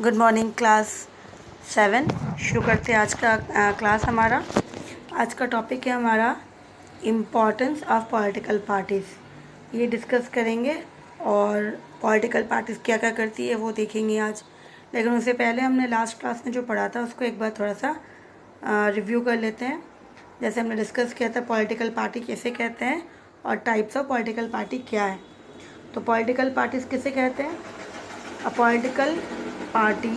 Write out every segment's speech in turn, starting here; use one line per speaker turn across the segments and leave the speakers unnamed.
Good morning class 7। शुरू करते हैं आज का क्लास हमारा। आज का टॉपिक है हमारा इम्पोर्टेंस ऑफ पॉलिटिकल पार्टीज़। ये डिस्कस करेंगे और पॉलिटिकल पार्टीज़ क्या क्या करती है वो देखेंगे आज। लेकिन उससे पहले हमने लास्ट क्लास में जो पढ़ा था उसको एक बार थोड़ा सा रिव्यू कर लेते हैं। जैसे हमने डिस्कस किया था पॉलिटिकल पार्टी किसे कहते हैं और टाइप्स ऑफ पॉलिटिकल पार्टी क्या है। तो पॉलिटिकल पार्टीज़ किसे कहते हैं? A political party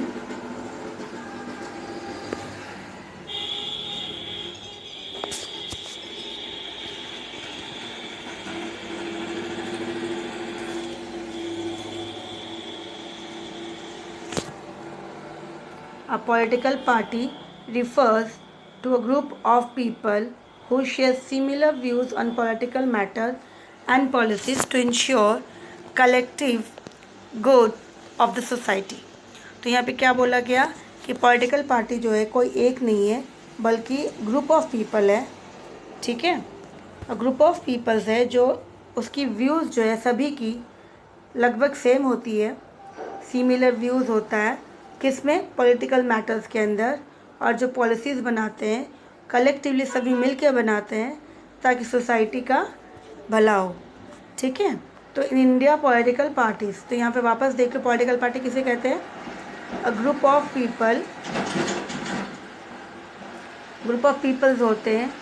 A political party refers to a group of people who share similar views on political matters and policies to ensure collective good of the society। तो यहाँ पे क्या बोला गया कि पॉलिटिकल पार्टी जो है कोई एक नहीं है बल्कि ग्रुप ऑफ पीपल है। ठीक है, ग्रुप ऑफ पीपल्स है जो उसकी व्यूज़ जो है सभी की लगभग सेम होती है। सिमिलर व्यूज़ होता है किसमें? पॉलिटिकल मैटर्स के अंदर। और जो पॉलिसीज़ बनाते हैं कलेक्टिवली सभी मिल के बनाते हैं ताकि सोसाइटी का भला हो। ठीक है, तो इन इंडिया पॉलिटिकल पार्टीज़, तो यहाँ पे वापस देख लो पॉलिटिकल पार्टी किसे कहते हैं? अ ग्रुप ऑफ पीपल्स होते हैं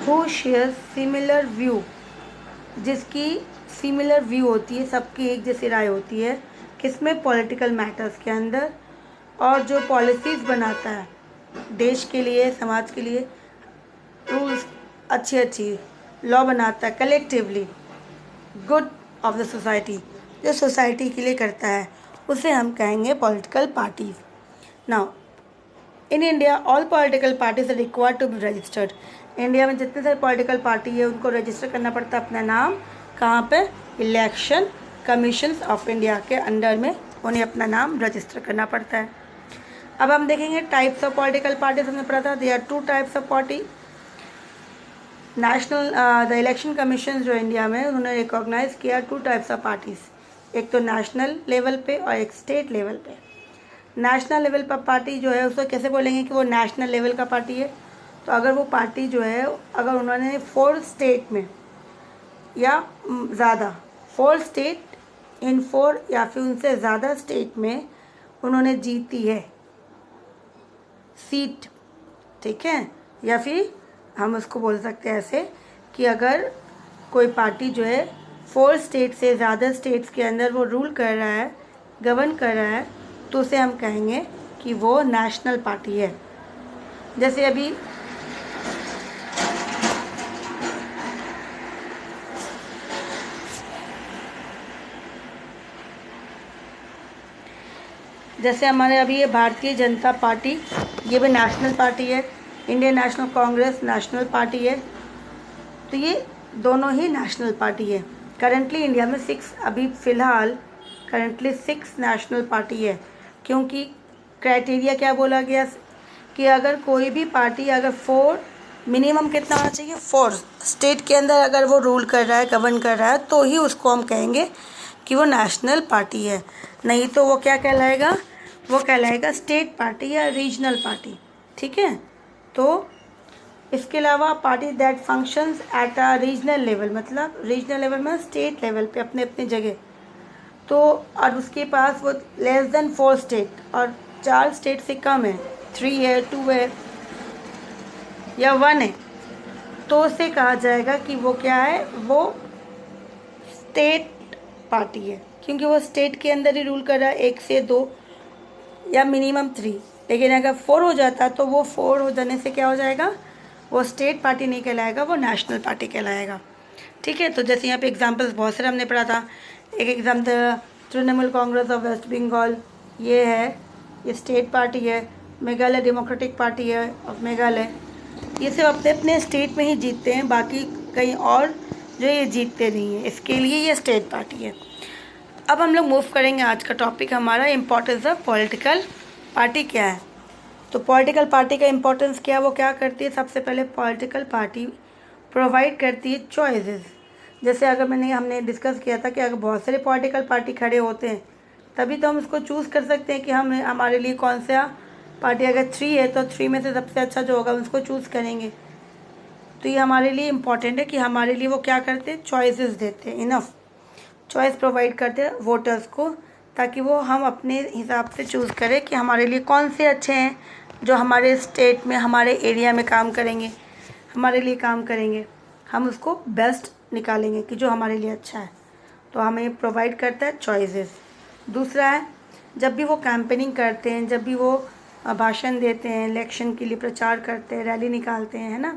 हु शेयर सिमिलर व्यू, जिसकी सिमिलर व्यू होती है, सबकी एक जैसी राय होती है किसमें? पॉलिटिकल मैटर्स के अंदर। और जो पॉलिसीज़ बनाता है देश के लिए, समाज के लिए, रूल्स अच्छी लॉ बनाता है collectively good of the society, जो सोसाइटी के लिए करता है उसे हम कहेंगे political parties. Now in India all political parties are required to be registered. India में जितने सारे पॉलिटिकल पार्टी है उनको रजिस्टर करना पड़ता है अपना नाम। कहाँ पे? इलेक्शन कमीशन ऑफ इंडिया के अंडर में उन्हें अपना नाम रजिस्टर करना पड़ता है। अब हम देखेंगे टाइप्स ऑफ पॉलिटिकल पार्टीज। हमने पढ़ा था there are 2 types of party. National the election commission जो इंडिया में उन्होंने रिकॉग्नाइज किया 2 टाइप्स ऑफ पार्टीज़, एक तो नेशनल लेवल पे और एक स्टेट लेवल पे। नेशनल लेवल पर पार्टी जो है उसको कैसे बोलेंगे कि वो नेशनल लेवल का पार्टी है? तो अगर वो पार्टी जो है अगर उन्होंने 4 स्टेट में या ज़्यादा 4 स्टेट इन 4 या फिर उनसे ज़्यादा स्टेट में उन्होंने जीती है सीट। ठीक है, या फिर हम उसको बोल सकते हैं ऐसे कि अगर कोई पार्टी जो है 4 स्टेट से ज़्यादा स्टेट्स के अंदर वो रूल कर रहा है, गवर्न कर रहा है, तो उसे हम कहेंगे कि वो नेशनल पार्टी है। जैसे अभी हमारे अभी ये भारतीय जनता पार्टी, ये भी नेशनल पार्टी है। Indian national Congress national party है। तो ये दोनों ही नेशनल पार्टी है। करंटली इंडिया में 6 अभी फ़िलहाल करंटली 6 नेशनल पार्टी है, क्योंकि क्राइटेरिया क्या बोला गया कि अगर कोई भी पार्टी अगर 4 मिनिमम कितना होना चाहिए? 4 स्टेट के अंदर अगर वो रूल कर रहा है, गवर्न कर रहा है, तो ही उसको हम कहेंगे कि वो नेशनल पार्टी है। नहीं तो वो क्या कहलाएगा? वो कहलाएगा स्टेट पार्टी या रीजनल पार्टी। ठीक है, तो इसके अलावा party that functions at a regional level, मतलब रीजनल लेवल में स्टेट लेवल पे अपने अपने जगह, तो और उसके पास वो लेस देन 4 स्टेट और 4 स्टेट से कम है, 3 है, 2 है या 1 है, तो उसे कहा जाएगा कि वो क्या है? वो स्टेट पार्टी है, क्योंकि वो स्टेट के अंदर ही रूल कर रहा है, 1 से 2 या मिनिमम 3। लेकिन अगर 4 हो जाता तो वो 4 हो जाने से क्या हो जाएगा? वो स्टेट पार्टी नहीं कहलाएगा, वो नेशनल पार्टी कहलाएगा। ठीक है, तो जैसे यहाँ पे एग्जांपल्स बहुत सारे हमने पढ़ा था। एक एग्जाम्पल तृणमूल कांग्रेस ऑफ वेस्ट बंगाल, ये है, ये स्टेट पार्टी है। मेघालय डेमोक्रेटिक पार्टी है ऑफ मेघालय। ये सब अपने अपने स्टेट में ही जीतते हैं, बाकी कहीं और जो ये जीतते नहीं हैं, इसके लिए ये स्टेट पार्टी है। अब हम लोग मूव करेंगे। आज का टॉपिक हमारा इम्पोर्टेंस ऑफ पॉलिटिकल पार्टी क्या है। तो पॉलिटिकल पार्टी का इम्पोर्टेंस क्या है, वो क्या करती है? सबसे पहले पॉलिटिकल पार्टी प्रोवाइड करती है चॉइसेस। जैसे अगर हमने डिस्कस किया था कि अगर बहुत सारे पॉलिटिकल पार्टी खड़े होते हैं तभी तो हम उसको चूज़ कर सकते हैं कि हम हमारे लिए कौन सा पार्टी, अगर 3 है तो 3 में से सबसे अच्छा जो होगा उसको चूज़ करेंगे। तो ये हमारे लिए इम्पॉर्टेंट है कि हमारे लिए वो क्या करते हैं, चॉइसेस देते हैं, इनफ चॉइस प्रोवाइड करते हैं वोटर्स को, ताकि वो हम अपने हिसाब से चूज़ करें कि हमारे लिए कौन से अच्छे हैं जो हमारे स्टेट में, हमारे एरिया में काम करेंगे, हमारे लिए काम करेंगे, हम उसको बेस्ट निकालेंगे कि जो हमारे लिए अच्छा है। तो हमें प्रोवाइड करता है चॉइसेस। दूसरा है, जब भी वो कैंपेनिंग करते हैं, जब भी वो भाषण देते हैं, इलेक्शन के लिए प्रचार करते हैं, रैली निकालते हैं, है ना,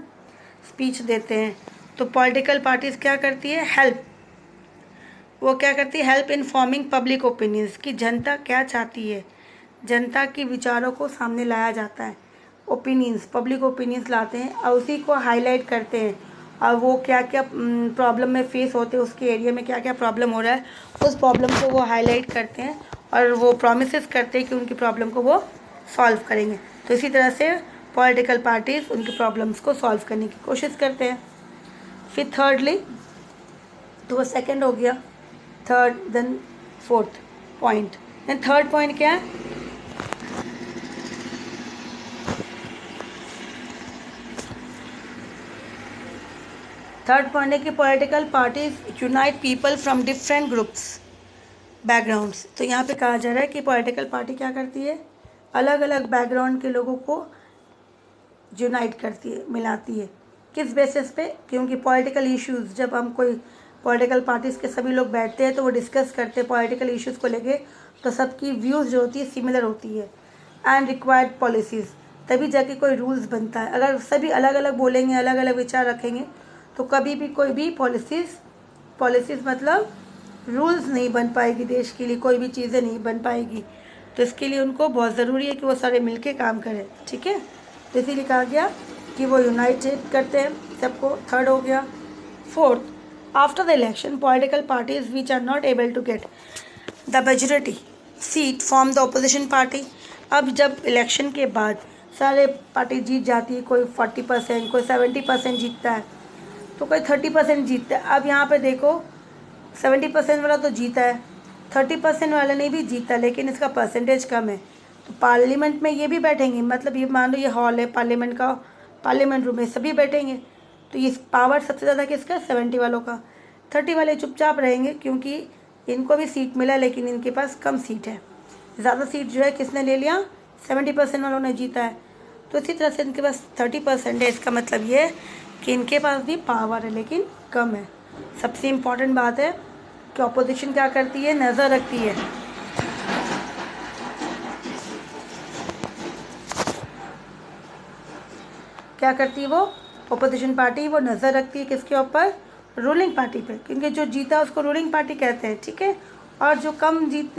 स्पीच देते हैं, तो पॉलिटिकल पार्टीज़ क्या करती है, वो क्या करती है, help in forming public opinions, कि जनता क्या चाहती है, जनता के विचारों को सामने लाया जाता है, ओपिनियंस, पब्लिक ओपिनियंस लाते हैं और उसी को हाईलाइट करते हैं, और वो क्या क्या प्रॉब्लम में फेस होते हैं, उसके एरिया में क्या क्या प्रॉब्लम हो रहा है, उस प्रॉब्लम को वो हाईलाइट करते हैं और वो प्रॉमिसेस करते हैं कि उनकी प्रॉब्लम को वो सॉल्व करेंगे। तो इसी तरह से पॉलिटिकल पार्टीज़ उनकी प्रॉब्लम्स को सॉल्व करने की कोशिश करते हैं। फिर थर्डली, तो वो सेकंड हो गया, third, then fourth point. Then third point क्या है, थर्ड पॉइंट है कि political parties unite people from different groups backgrounds. तो यहाँ पे कहा जा रहा है कि पॉलिटिकल पार्टी क्या करती है, अलग अलग बैकग्राउंड के लोगों को यूनाइट करती है, मिलाती है। किस बेसिस पे, क्योंकि पॉलिटिकल इश्यूज़, जब हम कोई पॉलिटिकल पार्टीज़ के सभी लोग बैठते हैं तो वो डिस्कस करते हैं पॉलिटिकल इश्यूज़ को लेके, तो सबकी व्यूज़ जो होती है सिमिलर होती है। एंड रिक्वायर्ड पॉलिसीज़, तभी जाके कोई रूल्स बनता है। अगर सभी अलग अलग बोलेंगे, अलग अलग विचार रखेंगे, तो कभी भी कोई भी पॉलिसीज़ मतलब रूल्स नहीं बन पाएगी, देश के लिए कोई भी चीज़ें नहीं बन पाएगी। तो इसके लिए उनको बहुत ज़रूरी है कि वो सारे मिलके काम करें, ठीक है। तो इसीलिए कहा गया कि वो यूनाइटेड करते हैं सबको, थर्ड हो गया। Fourth, after the election political parties which are not able to get the majority seat form the opposition party. अब जब इलेक्शन के बाद सारे पार्टी जीत जाती है, कोई 40%, कोई 70% जीतता है, तो कोई 30% जीतता है। अब यहाँ पे देखो 70% वाला तो जीता है, 30% वाले ने भी जीता, लेकिन इसका परसेंटेज कम है। तो पार्लियामेंट में ये भी बैठेंगे, मतलब ये मान लो ये हॉल है पार्लियामेंट का, पार्लियामेंट रूम में सभी बैठेंगे, तो ये पावर सबसे ज़्यादा किसका, 70 वालों का। 30 वाले चुपचाप रहेंगे क्योंकि इनको भी सीट मिला, लेकिन इनके पास कम सीट है। ज़्यादा सीट जो है किसने ले लिया, 70% वालों ने जीता है। तो इसी तरह से इनके पास 30% है, इसका मतलब ये है कि इनके पास भी पावर है लेकिन कम है। सबसे इम्पॉर्टेंट बात है कि अपोजिशन क्या करती है, नज़र रखती है, क्या करती है वो अपोजिशन पार्टी, वो नज़र रखती है किसके ऊपर, रूलिंग पार्टी पे, क्योंकि जो जीता उसको रूलिंग पार्टी कहते हैं, ठीक है। और जो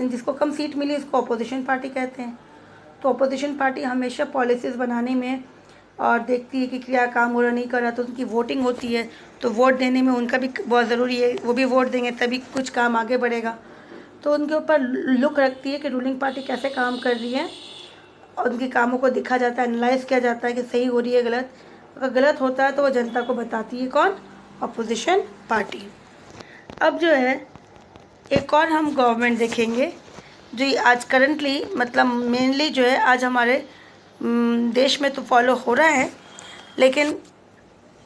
जिसको कम सीट मिली उसको अपोजिशन पार्टी कहते हैं। तो अपोजिशन पार्टी हमेशा पॉलिसीज़ बनाने में और देखती है कि क्या काम हो रहा नहीं कर रहा, तो उनकी वोटिंग होती है, तो वोट देने में उनका भी बहुत ज़रूरी है, वो भी वोट देंगे तभी कुछ काम आगे बढ़ेगा। तो उनके ऊपर लुक रखती है कि रूलिंग पार्टी कैसे काम कर रही है, और उनके कामों को देखा जाता है, एनालाइज़ किया जाता है कि सही हो रही है गलत। अगर गलत होता है तो वो जनता को बताती है, कौन, अपोजिशन पार्टी। अब जो है एक और हम गवर्नमेंट देखेंगे जो आज करंटली, मतलब मेनली जो है आज हमारे देश में तो फॉलो हो रहा है, लेकिन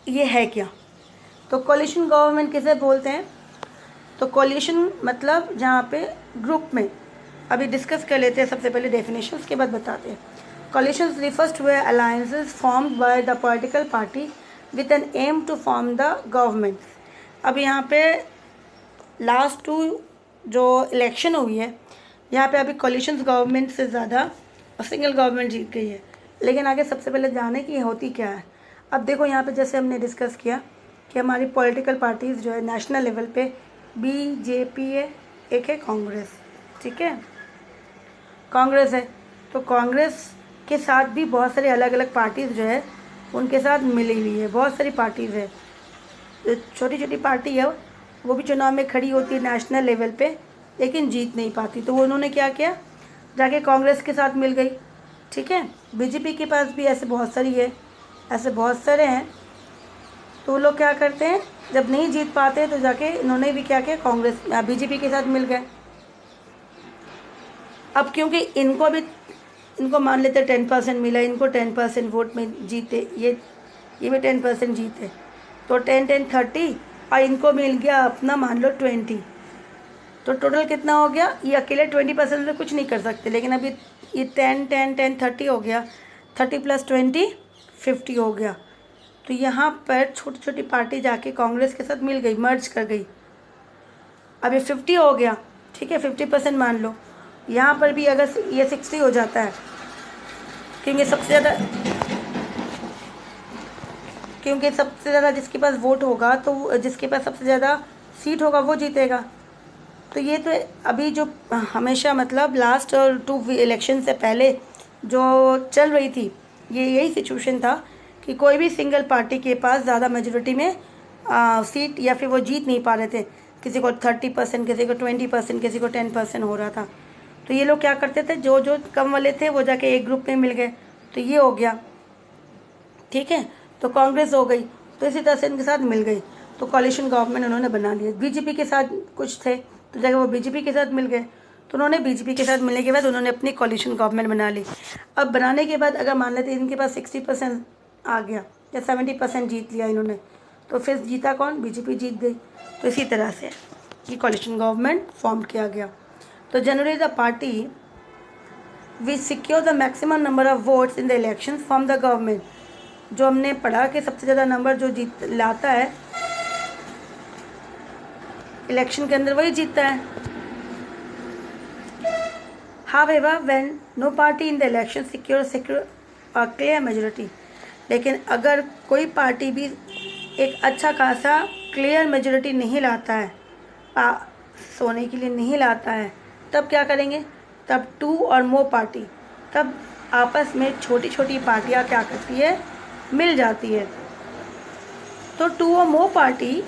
ये है क्या, तो कोलिशन गवर्नमेंट किसे बोलते हैं। तो कोलिशन मतलब जहाँ पे ग्रुप में, अभी डिस्कस कर लेते हैं सबसे पहले डेफिनेशन, उसके बाद बताते हैं। Coalitions refers to alliances formed by the political party with an aim to form the government. अब यहाँ पे लास्ट 2 जो इलेक्शन हुई है, यहाँ पे अभी कोलिशंस गवर्नमेंट से ज़्यादा सिंगल गवर्नमेंट जीत गई है। लेकिन आगे सबसे पहले जाने की होती क्या है। अब देखो यहाँ पे जैसे हमने डिस्कस किया कि हमारी पॉलिटिकल पार्टीज़ जो है नेशनल लेवल पे बीजेपी है, एक है कांग्रेस, ठीक है, कांग्रेस है। तो कांग्रेस के साथ भी बहुत सारी अलग अलग पार्टीज़ जो है उनके साथ मिली हुई है, बहुत सारी पार्टीज़ है, छोटी छोटी पार्टी है, वो भी चुनाव में खड़ी होती है नेशनल लेवल पे, लेकिन जीत नहीं पाती। तो वो उन्होंने क्या किया, जाके कांग्रेस के साथ मिल गई, ठीक है। बीजेपी के पास भी ऐसे बहुत सारी है, ऐसे बहुत सारे हैं। तो वो लोग क्या करते हैं, जब नहीं जीत पाते तो जाके इन्होंने भी क्या किया, कांग्रेस बीजेपी के साथ मिल गए। अब क्योंकि इनको मान लेते 10% मिला, इनको 10% वोट में जीते, ये भी 10% जीते, तो 10-10-30, और इनको मिल गया अपना मान लो 20, तो टोटल कितना हो गया? ये अकेले 20% से कुछ नहीं कर सकते, लेकिन अभी ये 10-10-10-30 हो गया, 30 + 20 50 हो गया। तो यहाँ पर छोटी छोटी पार्टी जाके कांग्रेस के साथ मिल गई, मर्ज कर गई, अब ये 50 हो गया, ठीक है, 50% मान लो। यहाँ पर भी अगर ये 60 हो जाता है, क्योंकि सबसे ज़्यादा जिसके पास वोट होगा, तो जिसके पास सबसे ज़्यादा सीट होगा वो जीतेगा। तो ये तो अभी जो हमेशा मतलब लास्ट 2 इलेक्शन से पहले जो चल रही थी, ये यही सिचुएशन था कि कोई भी सिंगल पार्टी के पास ज़्यादा मेजोरिटी में सीट या फिर वो जीत नहीं पा रहे थे। किसी को 30%, किसी को 20%, किसी को 10% हो रहा था। तो ये लोग क्या करते थे, जो जो कम वाले थे वो जाके एक ग्रुप में मिल गए, तो ये हो गया, ठीक है। तो कांग्रेस हो गई, तो इसी तरह से इनके साथ मिल गई, तो कॉलिशन गवर्नमेंट उन्होंने बना लिया। बीजेपी के साथ कुछ थे, तो जगह वो बीजेपी के साथ मिल गए, तो उन्होंने बीजेपी के साथ मिलने के बाद उन्होंने अपनी कॉलिशन गवर्नमेंट बना ली। अब बनाने के बाद अगर मान लेते इनके पास 60% आ गया या 70% जीत लिया इन्होंने, तो फिर जीता कौन? बीजेपी जीत गई। तो इसी तरह से ये कॉलिशन गवर्नमेंट फॉर्म किया गया। तो generally the party which secure the maximum number of votes in the election from the government, जो हमने पढ़ा कि सबसे ज़्यादा नंबर जो जीत लाता है इलेक्शन के अंदर, वही जीतता है। However, when no party in the election secure a clear majority, लेकिन अगर कोई पार्टी भी एक अच्छा खासा क्लियर मेजोरिटी नहीं लाता है, सोने के लिए नहीं लाता है, तब क्या करेंगे? तब 2 और मोर पार्टी, तब आपस में छोटी छोटी पार्टियां क्या करती है? मिल जाती है। तो 2 और मोर पार्टी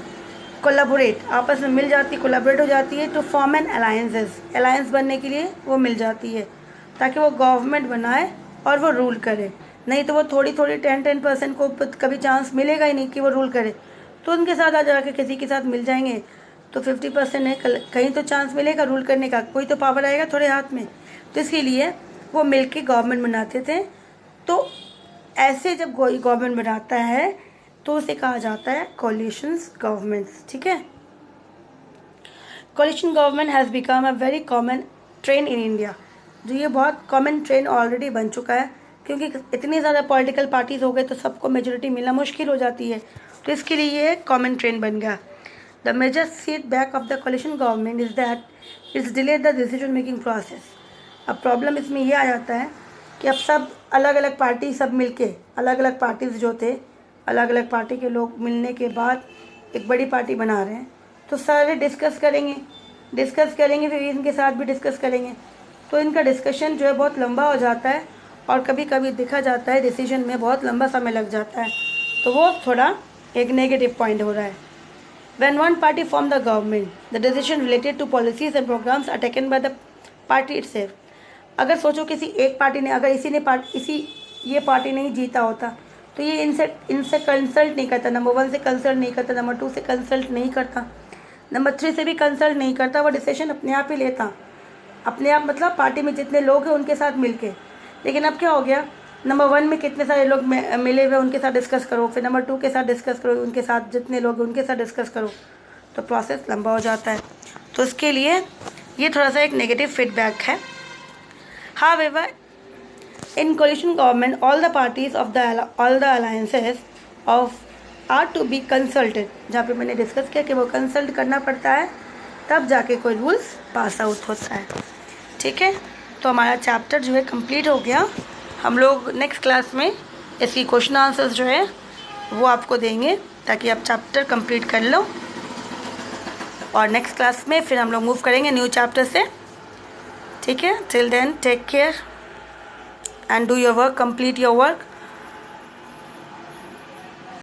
कोलैबोरेट, आपस में मिल जाती, कोलैबोरेट हो जाती है, तो फॉर्म एन अलायंस बनने के लिए वो मिल जाती है, ताकि वो गवर्नमेंट बनाए और वो रूल करे। नहीं तो वो थोड़ी 10% को कभी चांस मिलेगा ही नहीं कि वो रूल करे, तो उनके साथ आ जाके किसी के साथ मिल जाएंगे, तो 50% है, कहीं तो चांस मिलेगा रूल करने का, कोई तो पावर आएगा थोड़े हाथ में। तो इसके लिए वो मिल के गवर्नमेंट बनाते थे। तो ऐसे जब कोई गवर्नमेंट बनाता है तो उसे कहा जाता है कोलिशंस गवर्नमेंट्स, ठीक है। Coalition government has become a very common trend in India, जो ये बहुत कॉमन ट्रेंड ऑलरेडी बन चुका है, क्योंकि इतनी ज़्यादा पॉलिटिकल पार्टीज हो गए तो सबको मेजोरिटी मिलना मुश्किल हो जाती है, तो इसके लिए ये कॉमन ट्रेंड बन गया। The major setback of the coalition government is that it's delay the decision making process. अब प्रॉब्लम इसमें ये आ जाता है कि अब सब अलग अलग पार्टी सब मिलके, अलग अलग पार्टीज जो थे, अलग अलग पार्टी के लोग मिलने के बाद एक बड़ी पार्टी बना रहे हैं, तो सारे डिस्कस करेंगे, फिर इनके साथ भी डिस्कस करेंगे, तो इनका डिस्कशन जो है बहुत लंबा हो जाता है, और कभी कभी देखा जाता है डिसीजन में बहुत लंबा समय लग जाता है, तो वो थोड़ा एक नेगेटिव पॉइंट हो रहा है। When one party form the government, the decision related to policies and programs are taken by the party itself. अगर सोचो किसी एक पार्टी ने, अगर ये पार्टी नहीं जीता होता, तो ये इनसे कंसल्ट नहीं करता, नंबर 1 से कंसल्ट नहीं करता, नंबर 2 से कंसल्ट नहीं करता, नंबर 3 से भी कंसल्ट नहीं करता, वो डिसीजन अपने आप ही लेता, अपने आप, मतलब पार्टी में जितने लोग हैं उनके साथ मिलके। लेकिन अब क्या हो गया, नंबर 1 में कितने सारे लोग मिले हुए, उनके साथ डिस्कस करो, फिर नंबर 2 के साथ डिस्कस करो, उनके साथ जितने लोग हैं उनके साथ डिस्कस करो, तो प्रोसेस लंबा हो जाता है। तो इसके लिए ये थोड़ा सा एक नेगेटिव फीडबैक है। However, in coalition government, all the parties of all the alliances are to be consulted। जहाँ पे मैंने डिस्कस किया कि वो कंसल्ट करना पड़ता है, तब जाके कोई रूल्स पास आउट होता है, ठीक है। तो हमारा चैप्टर जो है कंप्लीट हो गया। हम लोग नेक्स्ट क्लास में इसकी क्वेश्चन आंसर्स जो है वो आपको देंगे, ताकि आप चैप्टर कंप्लीट कर लो, और नेक्स्ट क्लास में फिर हम लोग मूव करेंगे न्यू चैप्टर से, ठीक है। Till then take care and do your work, complete your work.